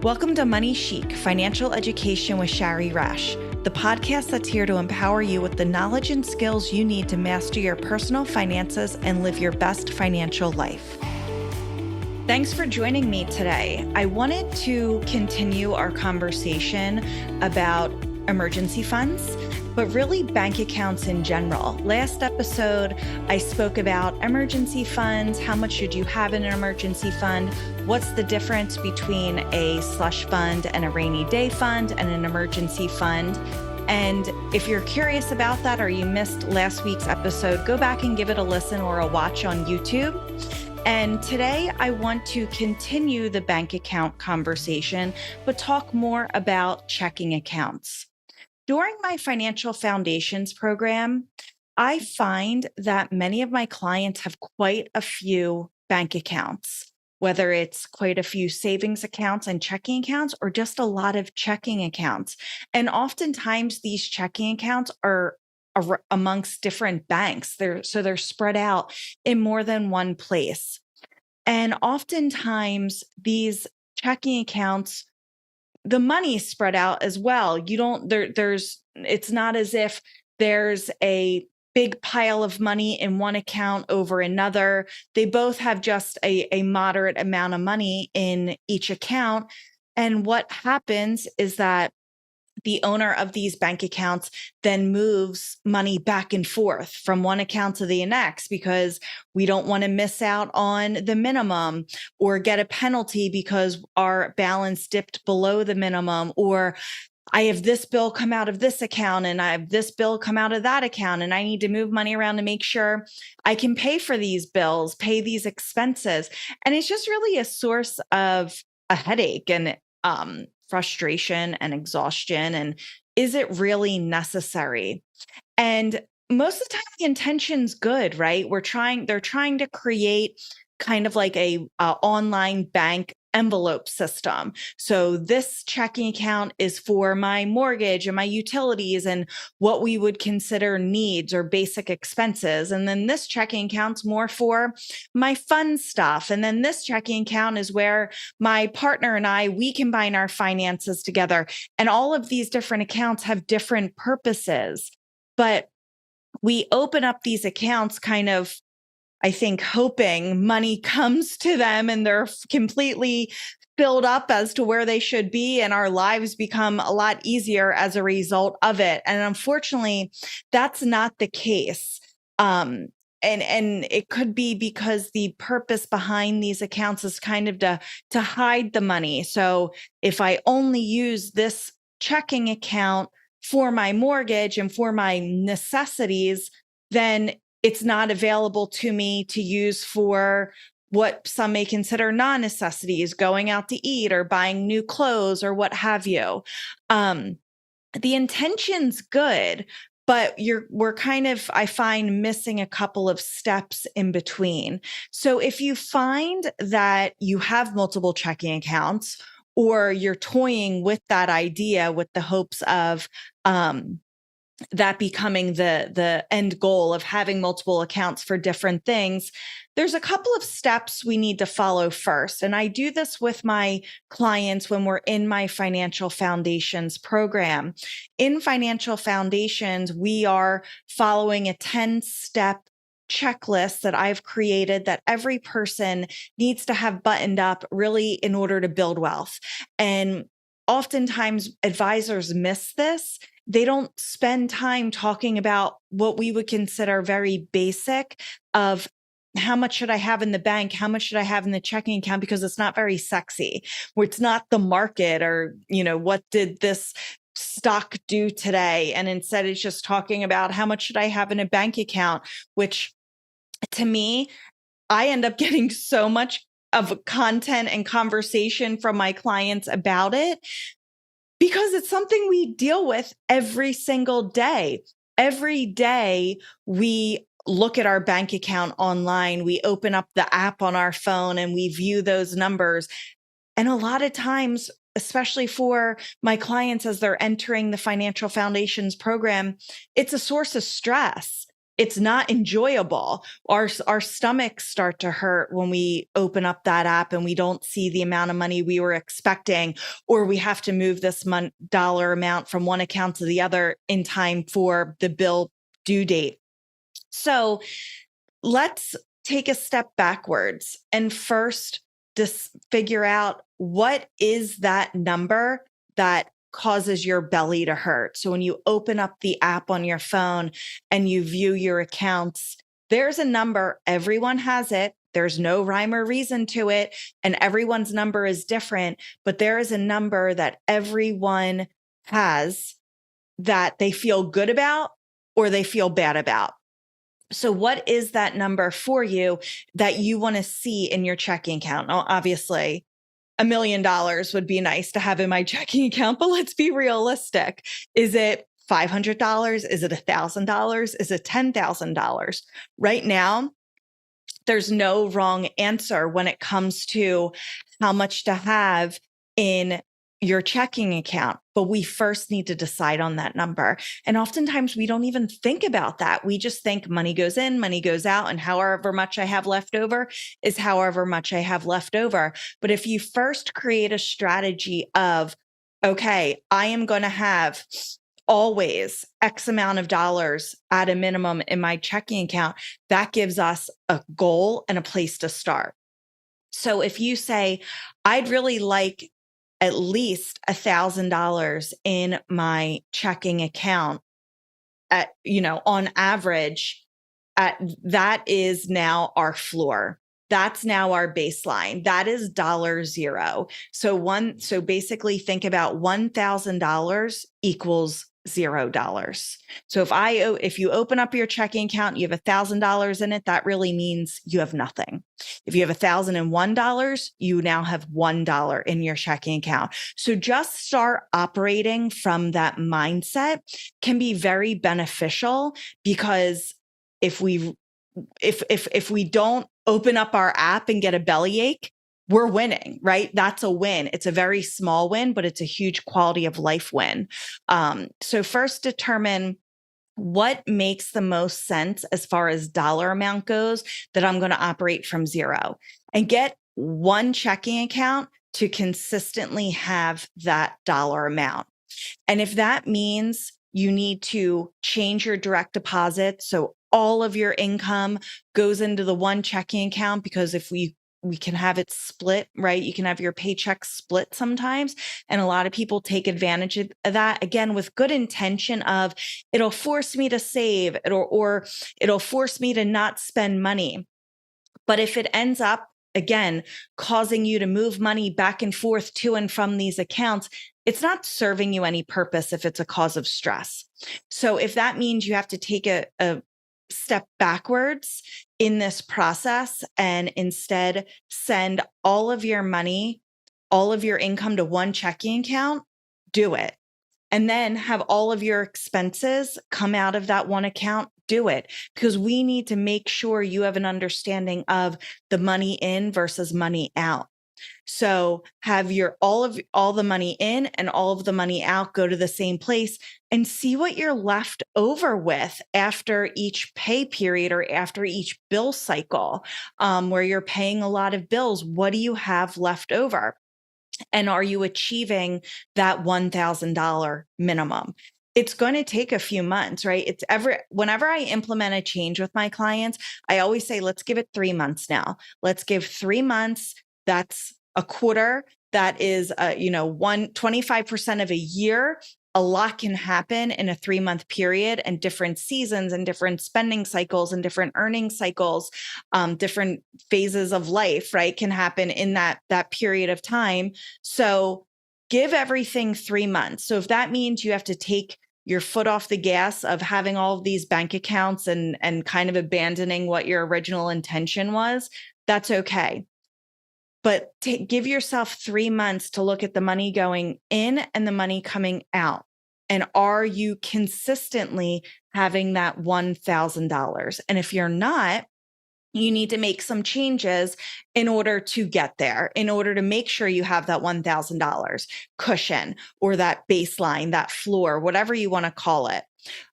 Welcome to Money Chic, Financial Education with Shari Rash, the podcast that's here to empower you with the knowledge and skills you need to master your personal finances and live your best financial life. Thanks for joining me today. I wanted to continue our conversation about emergency funds, but really bank accounts in general. Last episode, I spoke about emergency funds. How much should you have in an emergency fund? What's the difference between a slush fund and a rainy day fund and an emergency fund? And if you're curious about that or you missed last week's episode, go back and give it a listen or a watch on YouTube. And today I want to continue the bank account conversation, but talk more about checking accounts. During my financial foundations program, I find that many of my clients have quite a few bank accounts, whether it's quite a few savings accounts and checking accounts or just a lot of checking accounts. And oftentimes these checking accounts are amongst different banks. They're spread out in more than one place. And oftentimes these checking accounts, the money is spread out as well. It's not as if there's a big pile of money in one account over another. They both have just a moderate amount of money in each account. And what happens is that the owner of these bank accounts then moves money back and forth from one account to the next because we don't want to miss out on the minimum or get a penalty because our balance dipped below the minimum, or I have this bill come out of this account and I have this bill come out of that account and I need to move money around to make sure I can pay for these bills, pay these expenses. And it's just really a source of a headache and frustration and exhaustion. And is it really necessary? And most of the time the intention's good, right? They're trying to create kind of like a online bank envelope system. So this checking account is for my mortgage and my utilities and what we would consider needs or basic expenses. And then this checking account's more for my fun stuff. And then this checking account is where my partner and we combine our finances together. And all of these different accounts have different purposes. But we open up these accounts kind of, I think, hoping money comes to them and they're completely filled up as to where they should be, and our lives become a lot easier as a result of it. And unfortunately, that's not the case. And it could be because the purpose behind these accounts is kind of to hide the money. So if I only use this checking account for my mortgage and for my necessities, then it's not available to me to use for what some may consider non-necessities, going out to eat or buying new clothes or what have you. The intention's good, but we're kind of, I find, missing a couple of steps in between. So if you find that you have multiple checking accounts, or you're toying with that idea with the hopes of that becoming the end goal of having multiple accounts for different things, there's a couple of steps we need to follow first. And I do this with my clients when we're in my Financial Foundations program. In Financial Foundations, we are following a 10-step checklist that I've created that every person needs to have buttoned up really in order to build wealth. And oftentimes advisors miss this. They don't spend time talking about what we would consider very basic of how much should I have in the bank? How much should I have in the checking account? Because it's not very sexy, where it's not the market or, what did this stock do today? And instead it's just talking about how much should I have in a bank account, which to me, I end up getting so much of content and conversation from my clients about it, because it's something we deal with every single day. Every day we look at our bank account online, we open up the app on our phone and we view those numbers. And a lot of times, especially for my clients as they're entering the Financial Foundations program, it's a source of stress. it's not enjoyable. Our stomachs start to hurt when we open up that app and we don't see the amount of money we were expecting, or we have to move this dollar amount from one account to the other in time for the bill due date. So let's take a step backwards and first just figure out, what is that number that causes your belly to hurt? So when you open up the app on your phone and you view your accounts, there's a number. Everyone has it. There's no rhyme or reason to it. And everyone's number is different, but there is a number that everyone has that they feel good about or they feel bad about. So what is that number for you that you want to see in your checking account? Now, obviously, $1 million would be nice to have in my checking account, but let's be realistic. Is it $500? Is it $1,000? Is it $10,000? Right now, there's no wrong answer when it comes to how much to have in your checking account, but we first need to decide on that number. And oftentimes we don't even think about that. We just think money goes in, money goes out, and however much I have left over is however much I have left over. But if you first create a strategy of, okay, I am going to have always X amount of dollars at a minimum in my checking account, that gives us a goal and a place to start. So if you say, I'd really like at least $1,000 in my checking account at, on average, that is now our floor. That's now our baseline. That is $0. So basically think about $1,000 equals $0. So if you open up your checking account, you have $1,000 in it, that really means you have nothing. If you have $1,001, you now have $1 in your checking account. So just start operating from that mindset can be very beneficial, because if we don't open up our app and get a bellyache, we're winning, right? That's a win. It's a very small win, but it's a huge quality of life win. So first determine what makes the most sense as far as dollar amount goes that I'm going to operate from zero, and get one checking account to consistently have that dollar amount. And if that means you need to change your direct deposit, so all of your income goes into the one checking account, because if we can have it split, right? You can have your paycheck split sometimes. And a lot of people take advantage of that, again, with good intention of, it'll force me to save, or it'll force me to not spend money. But if it ends up, again, causing you to move money back and forth to and from these accounts, it's not serving you any purpose if it's a cause of stress. So if that means you have to take a step backwards in this process and instead send all of your money, all of your income to one checking account, do it. And then have all of your expenses come out of that one account, do it. Because we need to make sure you have an understanding of the money in versus money out. So have all the money in and all of the money out go to the same place, and see what you're left over with after each pay period or after each bill cycle, where you're paying a lot of bills. What do you have left over? And are you achieving that $1,000 minimum? It's going to take a few months, right? Whenever I implement a change with my clients, I always say, let's give it 3 months now. Let's give 3 months. That's a quarter. That is, 25% of a year. A lot can happen in a 3-month period, and different seasons and different spending cycles and different earning cycles, different phases of life, right, can happen in that period of time. So give everything 3 months. So if that means you have to take your foot off the gas of having all of these bank accounts and kind of abandoning what your original intention was, that's okay. But give yourself 3 months to look at the money going in and the money coming out. And are you consistently having that $1,000? And if you're not, you need to make some changes in order to get there, in order to make sure you have that $1,000 cushion, or that baseline, that floor, whatever you want to call it.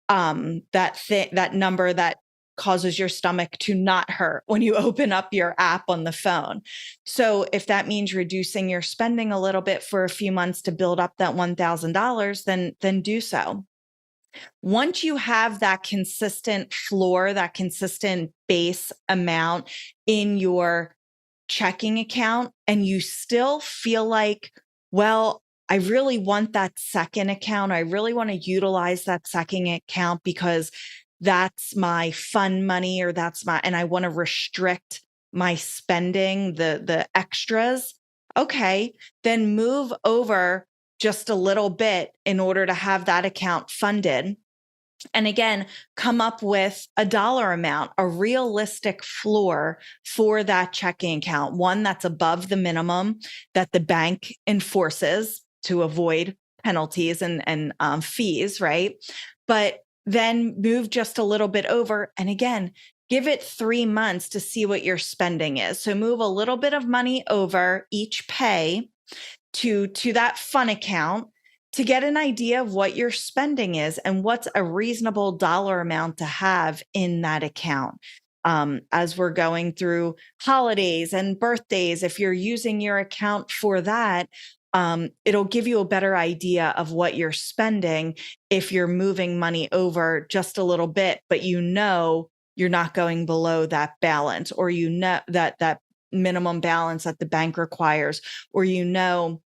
That number that causes your stomach to not hurt when you open up your app on the phone. So if that means reducing your spending a little bit for a few months to build up that $1,000, then do so. Once you have that consistent floor, that consistent base amount in your checking account, and you still feel like, well, I really want that second account. I really want to utilize that second account because that's my fun money, or and I want to restrict my spending, the extras. Okay, then move over just a little bit in order to have that account funded. And again, come up with a dollar amount, a realistic floor for that checking account, one that's above the minimum that the bank enforces to avoid penalties and fees, right? But then move just a little bit over. And again, give it 3 months to see what your spending is. So move a little bit of money over each pay to that fun account to get an idea of what your spending is and what's a reasonable dollar amount to have in that account. As we're going through holidays and birthdays, if you're using your account for that, it'll give you a better idea of what you're spending if you're moving money over just a little bit, but you know you're not going below that balance, or you know that minimum balance that the bank requires, or you know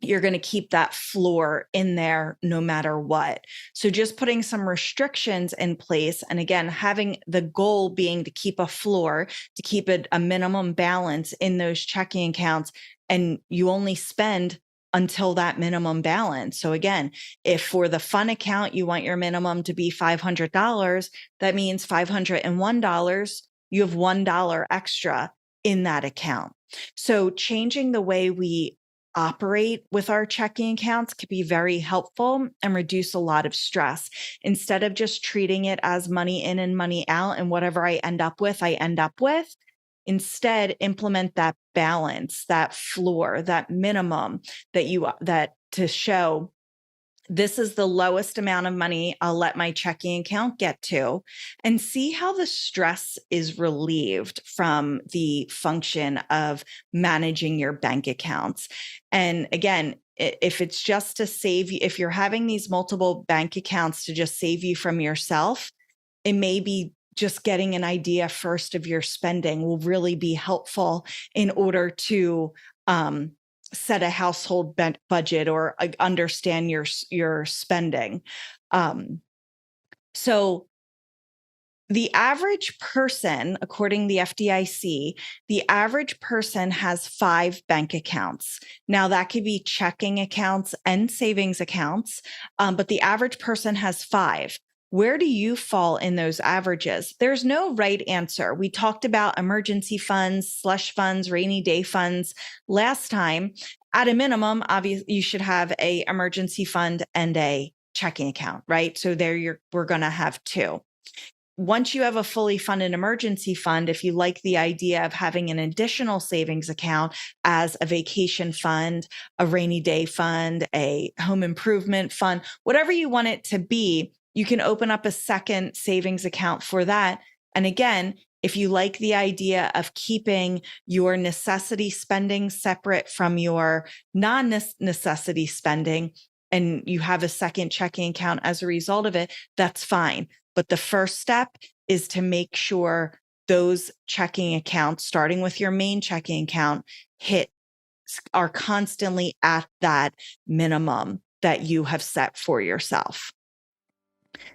you're going to keep that floor in there no matter what. So just putting some restrictions in place. And again, having the goal being to keep a floor, to keep a minimum balance in those checking accounts. And you only spend until that minimum balance. So again, if for the fun account, you want your minimum to be $500, that means $501, you have $1 extra in that account. So changing the way we operate with our checking accounts can be very helpful and reduce a lot of stress. Instead of just treating it as money in and money out, and whatever I end up with, instead implement that balance, that floor, that minimum that to show this is the lowest amount of money I'll let my checking account get to, and see how the stress is relieved from the function of managing your bank accounts. And again, if it's just to save you, if you're having these multiple bank accounts to just save you from yourself, it may be just getting an idea first of your spending will really be helpful in order to set a household budget or understand your spending. So the average person, according to the FDIC, the average person has 5 bank accounts. Now that could be checking accounts and savings accounts, but the average person has 5. Where do you fall in those averages? There's no right answer. We talked about emergency funds, slush funds, rainy day funds last time. At a minimum, obviously, you should have an emergency fund and a checking account, right? So there we're going to have 2. Once you have a fully funded emergency fund, if you like the idea of having an additional savings account as a vacation fund, a rainy day fund, a home improvement fund, whatever you want it to be, you can open up a second savings account for that. And again, if you like the idea of keeping your necessity spending separate from your non-necessity spending, and you have a second checking account as a result of it, that's fine. But the first step is to make sure those checking accounts, starting with your main checking account, are constantly at that minimum that you have set for yourself.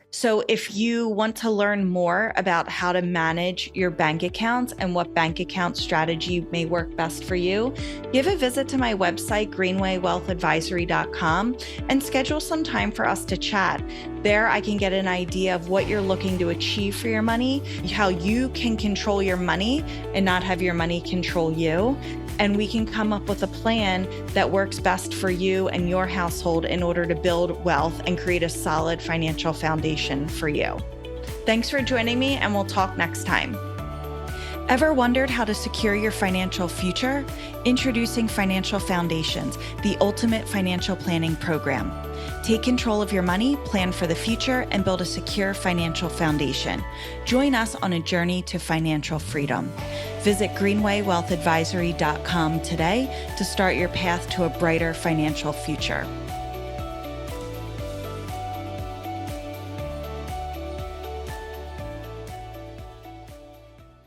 So if you want to learn more about how to manage your bank accounts and what bank account strategy may work best for you, give a visit to my website, greenwaywealthadvisory.com, and schedule some time for us to chat. There, I can get an idea of what you're looking to achieve for your money, how you can control your money and not have your money control you. And we can come up with a plan that works best for you and your household in order to build wealth and create a solid financial foundation for you. Thanks for joining me, and we'll talk next time. Ever wondered how to secure your financial future? Introducing Financial Foundations, the ultimate financial planning program. Take control of your money, plan for the future, and build a secure financial foundation. Join us on a journey to financial freedom. Visit greenwaywealthadvisory.com today to start your path to a brighter financial future.